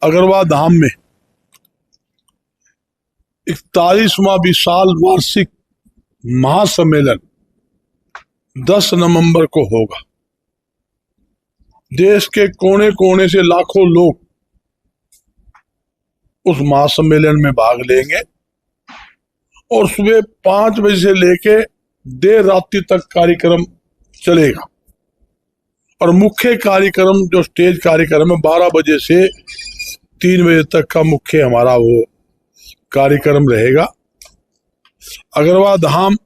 अगरवा धाम में 41वां विशाल वार्षिक महासम्मेलन 10 नवंबर को होगा। देश के कोने कोने से लाखों लोग उस महासम्मेलन में भाग लेंगे और सुबह 5 बजे से लेके देर रात्रि तक कार्यक्रम चलेगा। और मुख्य कार्यक्रम जो स्टेज कार्यक्रम है 12 बजे से 3 बजे तक का मुख्य हमारा वो कार्यक्रम रहेगा। अगरवा धाम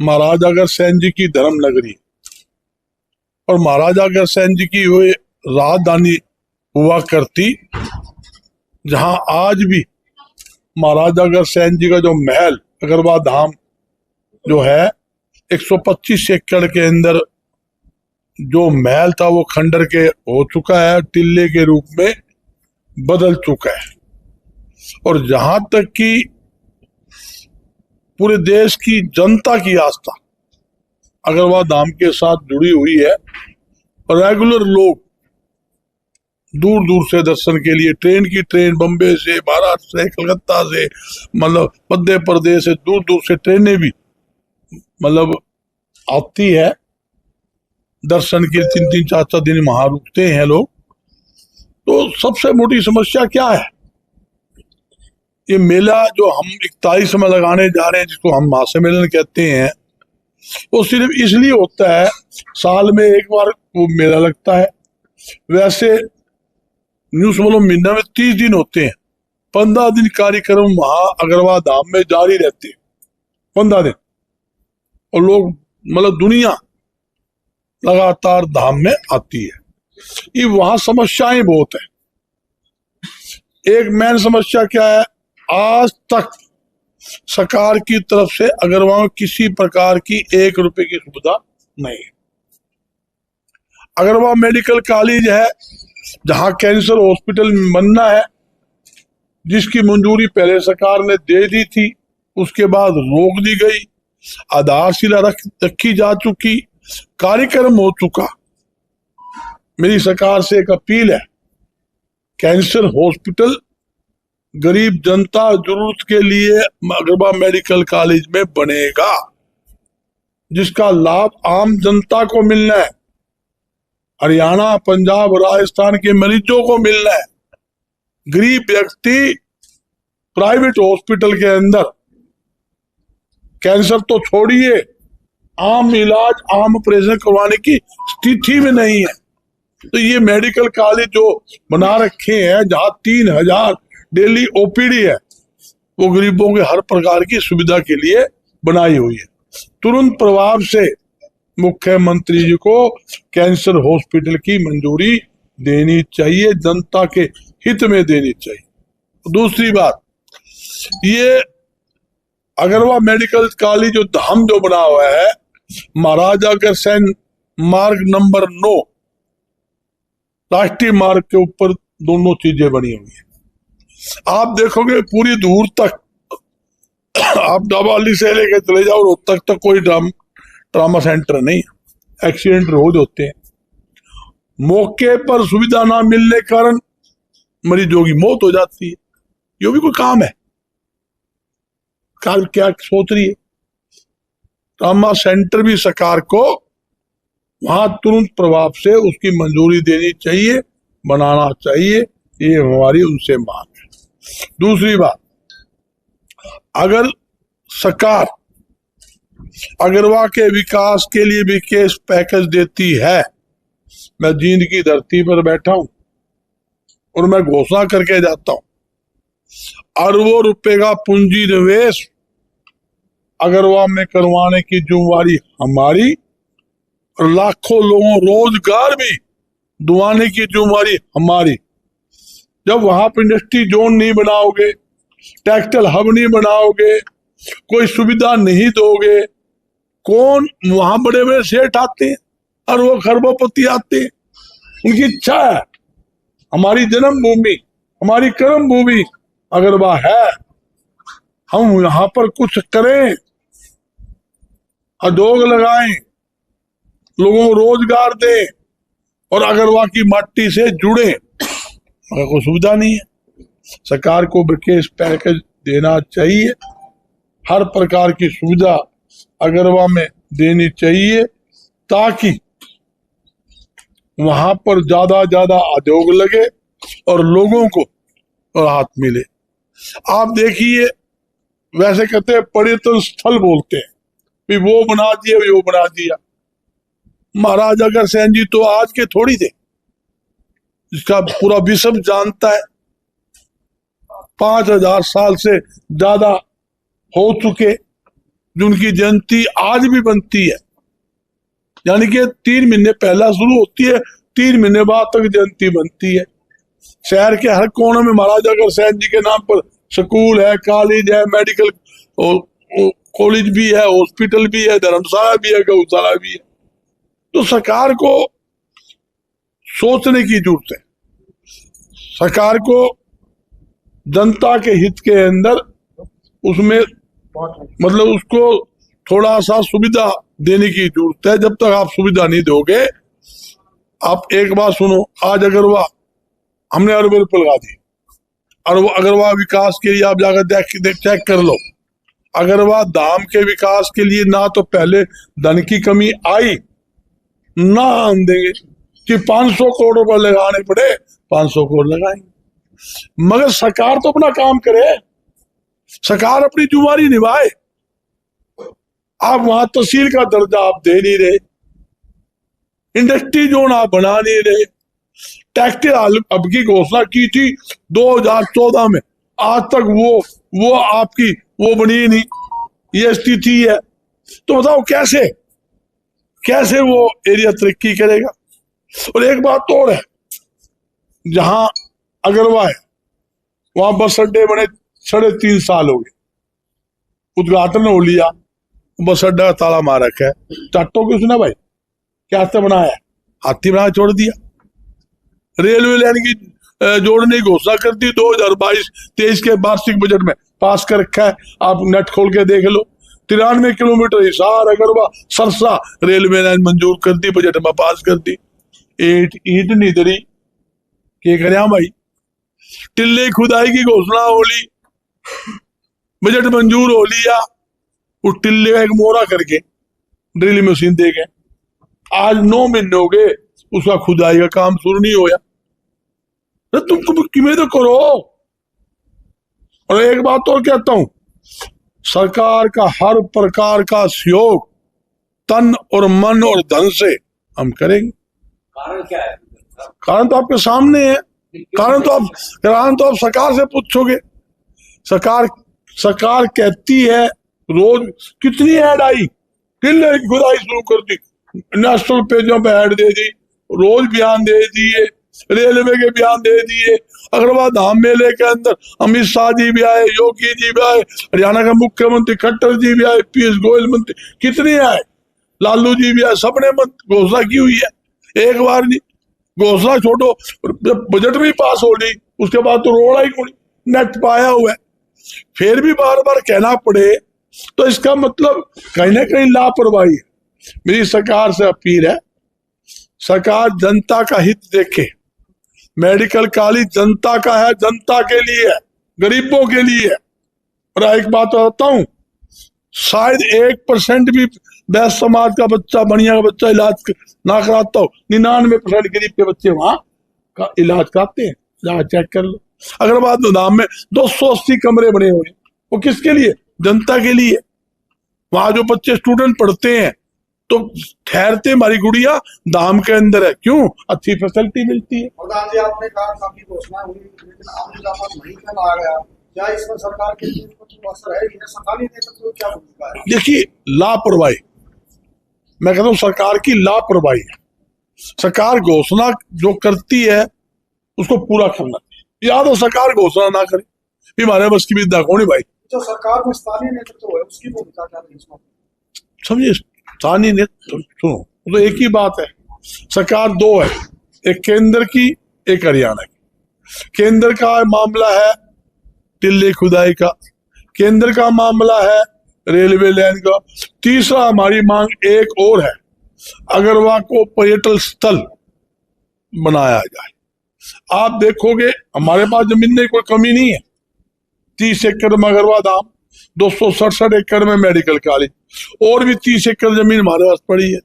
महाराजा अग्रसेन जी की धर्म नगरी और महाराजा अग्रसेन जी की वो राजधानी हुआ करती, जहां आज भी महाराजा अग्रसेन जी का जो महल अगरवा धाम जो है 125 एकड़ के अंदर जो महल था वो खंडर के हो चुका है, टिल्ले के रूप में बदल चुका है। और जहां तक कि पूरे देश की जनता की आस्था अगरवा धाम के साथ जुड़ी हुई है, रेगुलर लोग दूर दूर से दर्शन के लिए ट्रेन बम्बे से, महाराष्ट्र से, कलकत्ता से, मतलब मध्य प्रदेश से दूर दूर से ट्रेनें भी मतलब आती है दर्शन के। 3-3, 4-4 दिन वहां रुकते हैं लोग। तो सबसे मोटी समस्या क्या है? ये मेला जो हम 41 में लगाने जा रहे हैं, जिसको हम महासम्मेलन कहते हैं, वो सिर्फ इसलिए होता है, साल में एक बार वो मेला लगता है। वैसे न्यूज बोलो महीना में 30 दिन होते हैं, 15 दिन कार्यक्रम वहां अगरवा धाम में जारी रहते हैं, 15 दिन। और लोग मतलब दुनिया लगातार धाम में आती है। ये वहां समस्याएं बहुत है। एक मेन समस्या क्या है? आज तक सरकार की तरफ से अगरवा में किसी प्रकार की 1 रुपए की सुविधा नहीं है। अगरवा मेडिकल कॉलेज है जहां कैंसर हॉस्पिटल बनना है, जिसकी मंजूरी पहले सरकार ने दे दी थी, उसके बाद रोक दी गई। आधारशिला रखी जा चुकी, कार्यक्रम हो चुका। मेरी सरकार से एक अपील है, कैंसर हॉस्पिटल गरीब जनता जरूरत के लिए अगरवा मेडिकल कॉलेज में बनेगा, जिसका लाभ आम जनता को मिलना है, हरियाणा, पंजाब, राजस्थान के मरीजों को मिलना है। गरीब व्यक्ति प्राइवेट हॉस्पिटल के अंदर कैंसर तो छोड़िए, आम इलाज, आम ऑपरेशन करवाने की स्थिति में नहीं है। तो ये मेडिकल कॉलेज जो बना रखे हैं, जहां 3000 डेली ओपीडी है, वो गरीबों के हर प्रकार की सुविधा के लिए बनाई हुई है। तुरंत प्रभाव से मुख्यमंत्री जी को कैंसर हॉस्पिटल की मंजूरी देनी चाहिए, जनता के हित में देनी चाहिए। दूसरी बात, ये अगरवा मेडिकल कॉलेज जो धाम जो बना हुआ है, महाराजा अग्रसेन मार्ग नंबर 9 राष्ट्रीय मार्ग के ऊपर दोनों चीजें बनी हुई है। आप देखोगे पूरी दूर तक, आप डबाली से लेके चले जाओ रोहतक तक कोई ट्रामा सेंटर नहीं है। एक्सीडेंट रोज होते हैं, मौके पर सुविधा ना मिलने के कारण मरीजों की मौत हो जाती है। ये भी कोई काम है? क्या सोच रही है? ट्रामा सेंटर भी सरकार को वहां तुरंत प्रभाव से उसकी मंजूरी देनी चाहिए, बनाना चाहिए। ये हमारी उनसे मांग है। दूसरी बात, अगर सरकार अगरवा के विकास के लिए विशेष पैकेज देती है, मैं जींद की धरती पर बैठा हूं और मैं घोषणा करके जाता हूं, अरबों रुपए का पूंजी निवेश अगरवा में करवाने की जिम्मेवारी हमारी, और लाखों लोगों रोजगार भी दिलाने की जिम्मेवारी हमारी। जब वहां पर इंडस्ट्री जोन नहीं बनाओगे, टेक्सटाइल हब नहीं बनाओगे, कोई सुविधा नहीं दोगे, कौन वहां बड़े बड़े सेठ आते हैं और वो खरबोपति आते हैं? उनकी इच्छा है हमारी जन्मभूमि, हमारी कर्म भूमि अगरवा है, हम यहाँ पर कुछ करें, उद्योग लगाएं, लोगों को रोजगार दें और अगरवा की माटी से जुड़े। मगर कोई सुविधा नहीं है। सरकार को विशेष पैकेज देना चाहिए, हर प्रकार की सुविधा अगरवा में देनी चाहिए ताकि वहां पर ज्यादा उद्योग लगे और लोगों को राहत मिले। आप देखिए, वैसे कहते हैं पर्यटन स्थल बोलते हैं, भी वो बना दिया, वो बना दिया। महाराजा अग्रसेन जी तो आज के थोड़ी थे, इसका पूरा विश्व जानता है। 5000 साल से ज्यादा हो चुके, जिनकी जयंती आज भी बनती है, यानी कि 3 महीने पहला शुरू होती है, 3 महीने बाद तक जयंती बनती है। शहर के हर कोने में महाराजा अग्रसेन जी के नाम पर स्कूल है, कॉलेज है, मेडिकल कॉलेज भी है, हॉस्पिटल भी है, धर्मशाला भी है, गौशाला भी है। तो सरकार को सोचने की जरूरत है। सरकार को जनता के हित के अंदर उसमें मतलब उसको थोड़ा सा सुविधा देने की जरूरत है। जब तक आप सुविधा नहीं दोगे, आप एक बात सुनो, आज अगरवा हमने अरब रुपये लगा दी, अगरवा विकास के लिए आप जाकर चेक कर लो। अगरवा धाम के विकास के लिए ना तो पहले धन की कमी आई, ना हम देंगे कि 500 करोड़ रुपए लगाने पड़े, 500 करोड़ लगाएंगे। मगर सरकार तो अपना काम करे, सरकार अपनी जिम्मेदारी निभाए। आप वहां तहसील का दर्जा आप दे नहीं रहे, इंडस्ट्री जोन आप बना नहीं रहे। टेक्सटाइल अब की घोषणा की थी 2014 में, आज तक वो आपकी वो बनी नहीं, ये स्थिति है। तो बताओ कैसे वो एरिया तरक्की करेगा। और एक बात तो और है, जहां अगरवा है वहां बस अड्डे बने 3.5 साल हो गए, उद्घाटन हो लिया, बस अड्डा ताला मार रखा है। चाटो की सुना भाई, क्या बनाया है? हाथी बना छोड़ दिया। रेलवे लाइन की जोड़ने की घोषणा कर दी 2022-23 के वार्षिक बजट में, पास कर रखा है, आप नेट खोल के देख लो। 93 किलोमीटर हिसार अगरवा सरसा रेलवे लाइन मंजूर कर दी, बजट में पास कर दी। ईट नहीं दरी के करे भाई। टिल्ले खुदाई की घोषणा हो ली, बजट मंजूर हो लिया, उस टिल्ले का एक मोरा करके ड्रिल मशीन दे गए। आज 9 महीने हो गए, उसका खुदाई का काम शुरू नहीं होया। तो तुमको किमें तो करो। और एक बात और कहता हूं, सरकार का हर प्रकार का सहयोग तन और मन और धन से हम करेंगे। कारण क्या है? कारण तो आपके सामने है। कारण तो आप सरकार से पूछोगे। सरकार कहती है, रोज कितनी ऐड आई, टिल्ले की खुदाई शुरू कर दी, नेशनल पेजों पे ऐड दे दी, रोज बयान दे दिए, रेलवे के बयान दे दिए। अगरवा धाम मेले के अंदर अमित शाह जी भी आए, योगी जी भी आए, हरियाणा का मुख्यमंत्री खट्टर जी भी आए, पीयूष गोयल मंत्री कितने आए, लालू जी भी आए, सबने घोषणा की हुई है। एक बार नहीं, घोषणा छोड़ो, बजट भी पास हो गई, उसके बाद तो रोड़ा ही कोई नेट पाया हुआ है। फिर भी बार बार कहना पड़े तो इसका मतलब कहीं ना कहीं लापरवाही है। मेरी सरकार से अपील है, सरकार जनता का हित देखे। मेडिकल कॉलेज जनता का है, जनता के लिए है, गरीबों के लिए है। और एक बात बताता हूं, शायद 1% भी बैस समाज का बच्चा, बढ़िया का बच्चा इलाज ना कराता हो, 99% गरीब के बच्चे वहां का इलाज कराते हैं। जहाँ चेक कर लो। अगरबाद धाम में 280 कमरे बने हुए हैं, वो किसके लिए? जनता के लिए। वहां जो बच्चे स्टूडेंट पढ़ते हैं तो ठहरते हमारी गुड़िया धाम के अंदर है, क्यों? अच्छी फैसिलिटी मिलती है। प्रधान जी, आपने कहा काफी घोषणा हुई, लेकिन आम जनता पर वही कल आ गया, क्या इसमें सरकार के असर है? सरकारी नेतृत्व क्या भूमिका है? देखिए, लापरवाही, मैं कहता हूँ सरकार की लापरवाही है। सरकार घोषणा जो करती है उसको पूरा करना चाहिए। या तो सरकार घोषणा ना करे, हमारे बस की विद्या कौन है भाई। जो सरकार में स्थानीय नेतृत्व है उसकी भूमिका क्या है इसमें? समझिए, स्थानीय नेतृत्व सुनो, तो एक ही बात है। सरकार 2 है, एक केंद्र की, एक हरियाणा की। केंद्र का मामला है टिल्ले खुदाई का, केंद्र का मामला है रेलवे लाइन का। तीसरा हमारी मांग एक और है, अगरवा को पर्यटन स्थल बनाया जाए। आप देखोगे हमारे पास जमीन की कोई कमी नहीं है। 30 एकड़ में अगरवा धाम, 267 एकड़ में मेडिकल कॉलेज, और भी 30 एकड़ जमीन हमारे पास पड़ी है।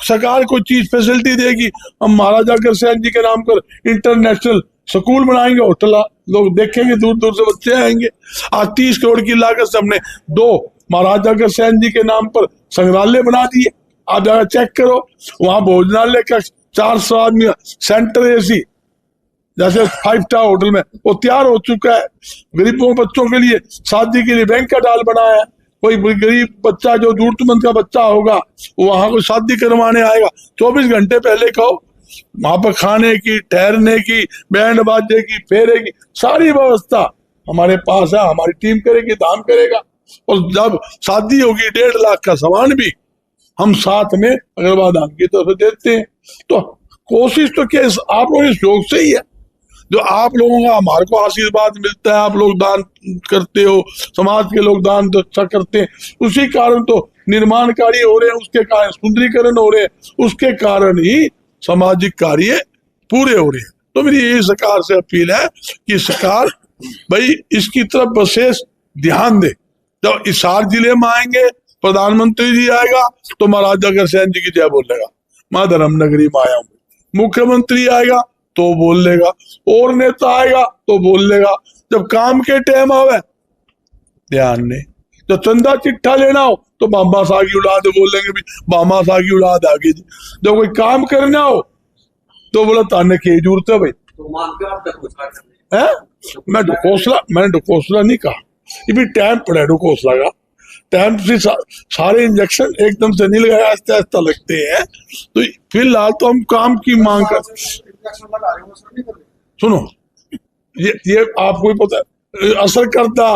सरकार कोई चीज फैसिलिटी देगी, हम महाराजा अग्रसेन जी के नाम पर इंटरनेशनल स्कूल बनाएंगे, होटल लोग देखेंगे, दूर दूर से बच्चे आएंगे। आज 30 करोड़ की लागत से हमने 2 महाराजा अग्रसेन जी के नाम पर संग्रहालय बना दिए। आप जाकर चेक करो, वहां भोजनालय का 400 आदमी सेंटर एसी जैसे 5 स्टार होटल में वो तैयार हो चुका है। गरीबों बच्चों के लिए शादी के लिए बैंक्वेट हॉल बनाया है। कोई गरीब बच्चा जो जरूरतमंद का बच्चा होगा वहां को शादी करवाने आएगा, 24 घंटे पहले कहो, वहां पर खाने की, ठहरने की, बैंड बाजे की, फेरे की सारी व्यवस्था हमारे पास है। हमारी टीम करेगी, दाम करेगा, और जब शादी होगी 1.5 लाख का सामान भी हम साथ में अग्रवा धाम की तरफ देते हैं। तो कोशिश तो क्या आप लोग इस योग से ही है, जो आप लोगों का हमारे को आशीर्वाद मिलता है, आप लोग दान करते हो, समाज के लोग दान तो अच्छा करते हैं, उसी कारण तो निर्माण कार्य हो रहे हैं, उसके कारण सुंदरीकरण हो रहे हैं, उसके कारण ही सामाजिक कार्य पूरे हो रहे हैं। तो मेरी यही सरकार से अपील है कि सरकार भाई इसकी तरफ विशेष ध्यान दे। जब हिसार जिले में आएंगे प्रधानमंत्री जी आएगा तो महाराजा अग्रसेन जी की जय बोलेगा, मैं धर्मनगरी में आया हूँ। मुख्यमंत्री आएगा तो बोल लेगा, और नेता आएगा तो बोल लेगा। जब काम के टाइम आवे ध्यान नहीं, जब चंदा चिट्ठा लेना हो तो बाबा साहब की औलाद बोलेंगे भी बाबा साहब की औलाद आ गई। जब कोई काम करना हो तो बोला ताने की जरूरत है भाई। मैं मैंने ढकोसला नहीं कहा, ये भी टाइम पड़ा है ढकोसला का। टाइम से सारे इंजेक्शन एकदम से नहीं लगाया, आहिस्ता आहिस्ता लगते हैं। तो फिलहाल तो हम काम की मांग कर। सुनो, ये आपको ही पता है असर करता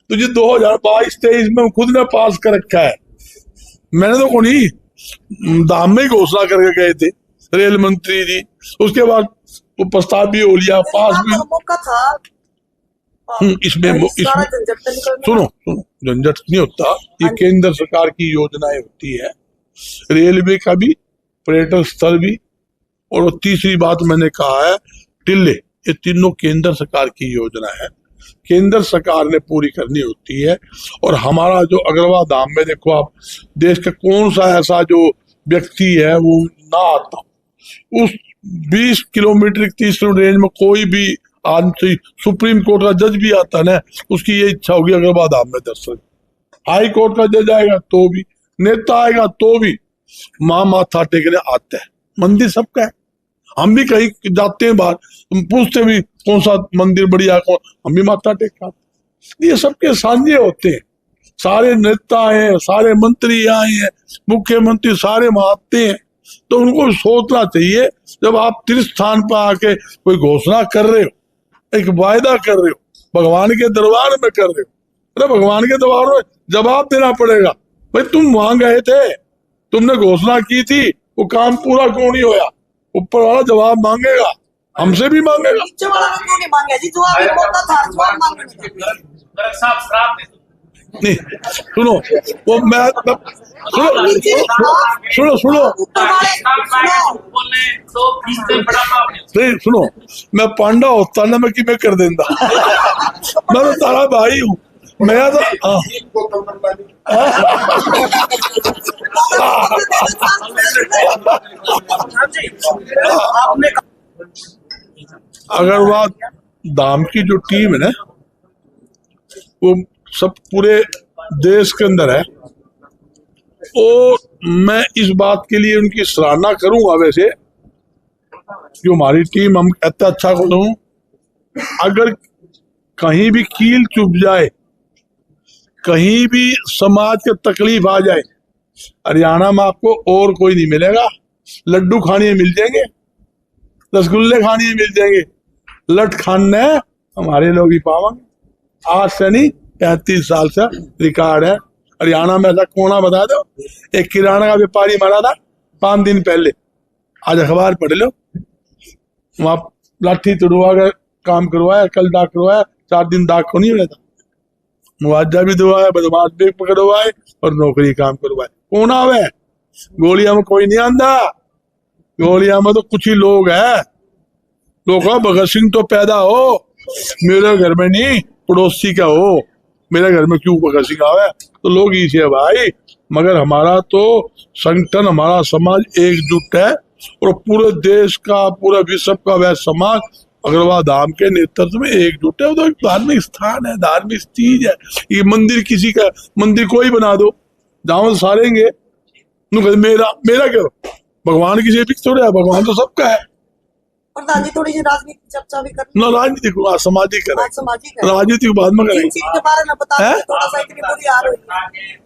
तो ये 2022-23 में खुद ने पास कर रखा है। मैंने तो को नहीं, दाम में ही घोषणा करके गए थे रेल मंत्री जी, उसके बाद वो प्रस्ताव भी हो लिया, पास भी। इसमें सुनो झंझट नहीं होता, ये केंद्र सरकार की योजनाएं होती है, रेलवे का भी, पर्यटन स्थल भी, और तीसरी बात मैंने कहा है टिल्ले, ये तीनों केंद्र सरकार की योजना है, केंद्र सरकार ने पूरी करनी होती है। और हमारा जो अग्रवा धाम में देखो आप, देश का कौन सा ऐसा जो व्यक्ति है वो ना आता, उस 20 किलोमीटर 30 किलोमीटर रेंज में कोई भी आदमी, सुप्रीम कोर्ट का जज भी आता है ना, उसकी ये इच्छा होगी अग्रवा धाम में दर्शन। हाई कोर्ट का जज आएगा तो भी, नेता आएगा तो भी माँ माथा टेकने आते हैं। मंदिर सबका है, हम भी कहीं जाते हैं बाहर, हम पूछते भी कौन सा मंदिर बढ़िया, कौन, हम भी माथा टेक आते। ये सबके साझे होते हैं, सारे नेता हैं, सारे मंत्री आए हैं, मुख्यमंत्री सारे आते हैं। तो उनको सोचना चाहिए, जब आप तीर्थ स्थान पर आके कोई घोषणा कर रहे हो, एक वायदा कर रहे हो, भगवान के दरबार में कर रहे हो, अरे भगवान के दरबार में जवाब देना पड़ेगा। भाई तुम वहां गए थे, तुमने घोषणा की थी, वो काम पूरा क्यों नहीं होया? ऊपर वाला जवाब मांगेगा, हमसे भी मांगेगा। नहीं सुनो, वो मैं सुनो नहीं सुनो, मैं पांडा होता ना मैं कि मैं कर देता, मैं तो तारा भाई हूँ, मैं तो अग्रवा धाम की जो टीम है ना, वो सब पूरे देश के अंदर है, और मैं इस बात के लिए उनकी सराहना करूंगा। वैसे जो हमारी टीम, हम इतना अच्छा करूं, अगर कहीं भी कील चुभ जाए, कहीं भी समाज के तकलीफ आ जाए, हरियाणा में आपको और कोई नहीं मिलेगा। लड्डू खाने मिल जाएंगे, रसगुल्ले खाने मिल जाएंगे, लट खाने हमारे लोग ही पावांगे। आज से नहीं, 35 साल से रिकॉर्ड है हरियाणा में। ऐसा कोना बता दो, एक किराना का व्यापारी मरा था 5 दिन पहले, आज अखबार पढ़ लो, वहां लाठी तोड़वा कर काम करवाया, कल दाग करवाया, 4 दिन दाग को नहीं रहता, मुआवजा भी दिलवाया, बदमाश भी पकड़वाए और नौकरी काम करवाए। कौन आवे? गोलियां में कोई नहीं आंदा, गोलियां में तो कुछ ही लोग है। लोग कहा भगत सिंह तो पैदा हो, मेरे घर में नहीं पड़ोसी का हो, मेरे घर में क्यों भगत सिंह आवे। तो लोग इसे है भाई, मगर हमारा तो संगठन, हमारा समाज एकजुट है और पूरे देश का, पूरे विश्व का वह समाज अग्रवाल धाम के नेतृत्व में एकजुट है। वो तो एक धार्मिक स्थान है, धार्मिक चीज है। ये मंदिर किसी का, मंदिर कोई बना दो, जहाँ सारेंगे मेरा मेरा क्या, भगवान किसी भी थोड़ा है, भगवान तो सबका है। प्रधान जी थोड़ी सी राजनीतिक चर्चा भी कर, ना राजनीतिक, सामाजिक करें, सामाजिक राजनीतिक बाद में करेंगे। के बारे में बता दें थोड़ा सा, इतनी बुरी हाल हुई है।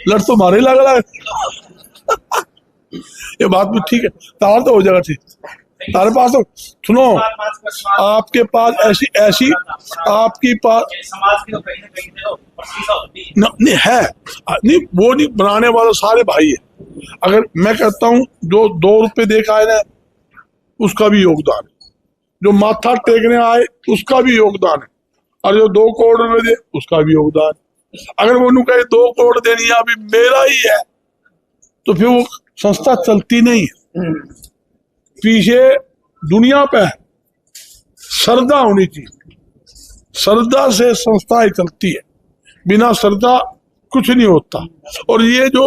लड़ तो मारे लग रहा है ये बात भी ठीक है, तार तो हो जाएगा ठीक। तारे पास तो सुनो, आपके पास ऐसी आपकी पास समाज की तो कहीं ना कहीं तो प्रतिष्ठा होती है। नहीं है, नहीं वो नहीं, बनाने वाले सारे भाई है। अगर मैं कहता हूँ जो 2 रुपए दे के आए ना, उसका भी योगदान है, जो माथा टेकने आए उसका भी योगदान है, और जो 2 करोड़ रुपए दे उसका भी योगदान है। अगर वो कहे 2 करोड़ देनी है अभी मेरा ही है, तो फिर वो संस्था चलती नहीं है। पीछे दुनिया पे श्रद्धा होनी चाहिए, श्रद्धा से संस्थाएं चलती है, बिना श्रद्धा कुछ नहीं होता। और ये जो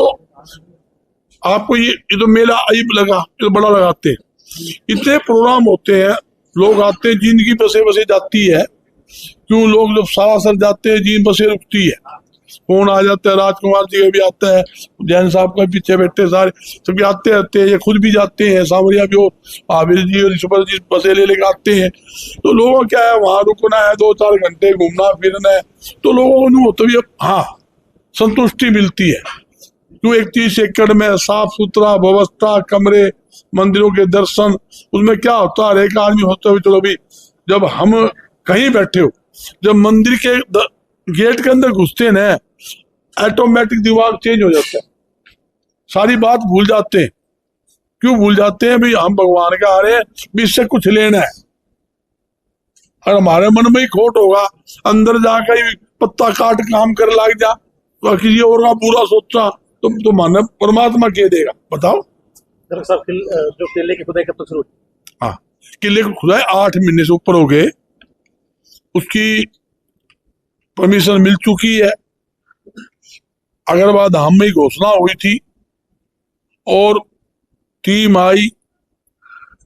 आपको ये तो मेला अजीब लगा, ये तो बड़ा लगाते हैं, इतने प्रोग्राम होते हैं, लोग आते हैं, जिंदगी बसे बसे जाती है। क्यों लोग जब सारासर जाते हैं जिन बसे रुकती है, फोन आ जाता है, राजकुमार जी का भी आता है, जैन साहब का पीछे बैठे सारे सभी आते रहते हैं, ये खुद भी जाते हैं, सावरिया भी हो, आबिर जी और ईश्वर जी बसे ले लेकर आते हैं। तो लोगों को क्या है, वहां रुकना है, 2-4 घंटे घूमना फिरना है, तो लोगों को नहीं होता भी, हाँ संतुष्टि मिलती है। क्यों 31 एकड़ में साफ सुथरा व्यवस्था, कमरे, मंदिरों के दर्शन, उसमें क्या होता है, हर एक आदमी होता है चलो भी, जब हम कहीं बैठे हो, जब मंदिर के गेट के अंदर घुसते हैं ना, ऑटोमेटिक दिमाग चेंज हो जाता है, सारी बात भूल जाते हैं। क्यों भूल जाते हैं भाई, हम भगवान के आ रहे हैं, भी इससे कुछ लेना है। और हमारे मन में ही खोट होगा, अंदर जाकर ही पत्ता काट काम कर लग जा, तो किसी और का पूरा सोचा तो मानव परमात्मा के देगा, बताओ। जो किले की खुदाई कब तक शुरू? हाँ, किले की खुदाई 8 महीने से ऊपर हो गए, उसकी परमिशन मिल चुकी है। अग्रवाल धाम में ही घोषणा हुई थी और टीम आई,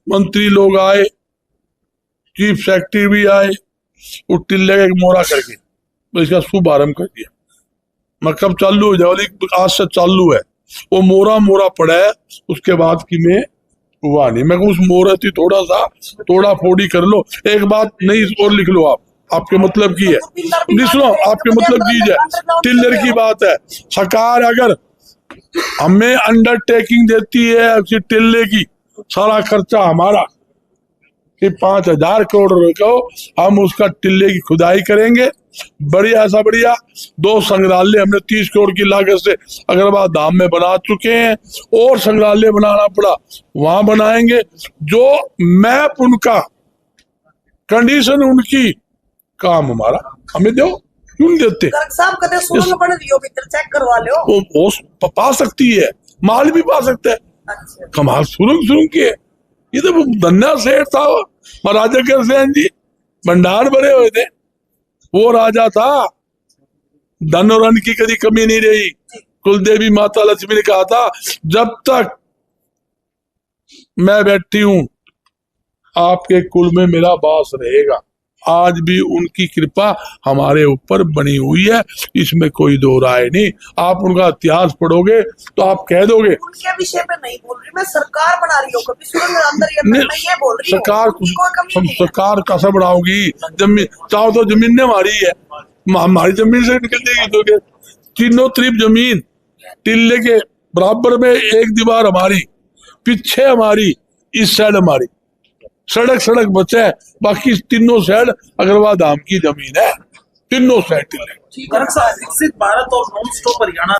मंत्री लोग आए, चीफ सेक्रेटरी भी आए, वो टिल्ले का मोहरा करके तो इसका शुभारंभ कर दिया। मैं कब चालू हो जाए, आज से चालू है। वो मोरा पड़ा है, उसके बाद की में हुआ नहीं। मैं उस मोहरती थोड़ा सा तोड़ा फोड़ी कर लो, एक बात नहीं और लिख लो, आपके मतलब की है, नहीं सुनो, आपके मतलब चीज है, टिल्लर की बात है। सरकार अगर हमें अंडरटेकिंग देती है टिल्ले की, सारा खर्चा हमारा, कि 5,000 करोड़ रुपए को हम उसका टिल्ले की खुदाई करेंगे, बढ़िया सा बढ़िया 2 संग्रहालय हमने 30 करोड़ की लागत से अग्रवाल धाम में बना चुके हैं, और संग्रहालय बनाना पड़ा वहां बनाएंगे। जो मैप उनका, कंडीशन उनकी, काम हमारा, हमें दो, क्यों नहीं देते? साहब कहते सुरंग बन रही हो, चेक करवा लो। वो पा सकती है, माल भी पा सकता है। अच्छा। कमाल सुरंग की है। ये तो धन्ना सेठ था महाराजा अग्रसेन जी, भंडार भरे हुए थे, वो राजा था, धन और अन्न की कभी कमी नहीं रही। कुलदेवी माता लक्ष्मी ने कहा था, जब तक मैं बैठी हूं आपके कुल में मेरा वास रहेगा। आज भी उनकी कृपा हमारे ऊपर बनी हुई है, इसमें कोई दो राय नहीं। आप उनका इतिहास पढ़ोगे तो आप कह दोगे। उनके विषय पे नहीं बोल रही मैं, सरकार बना रही हूँ, कभी सुरंग अंदर मैं ये बोल रही हूँ। सरकार कैसे बढ़ाओगी? जमीन चाहो तो जमीन हमारी है, हमारी जमीन से निकल जाएगी। तो तीनों तरफ जमीन, टिल्ले के बराबर में एक दीवार हमारी, पीछे हमारी, इस साइड हमारी, सड़क बचा है, बाकी तीनों साइड अग्रवाल धाम की जमीन है, तीनों साइड टिल्ले। विकसित भारत और नॉन स्टॉप हरियाणा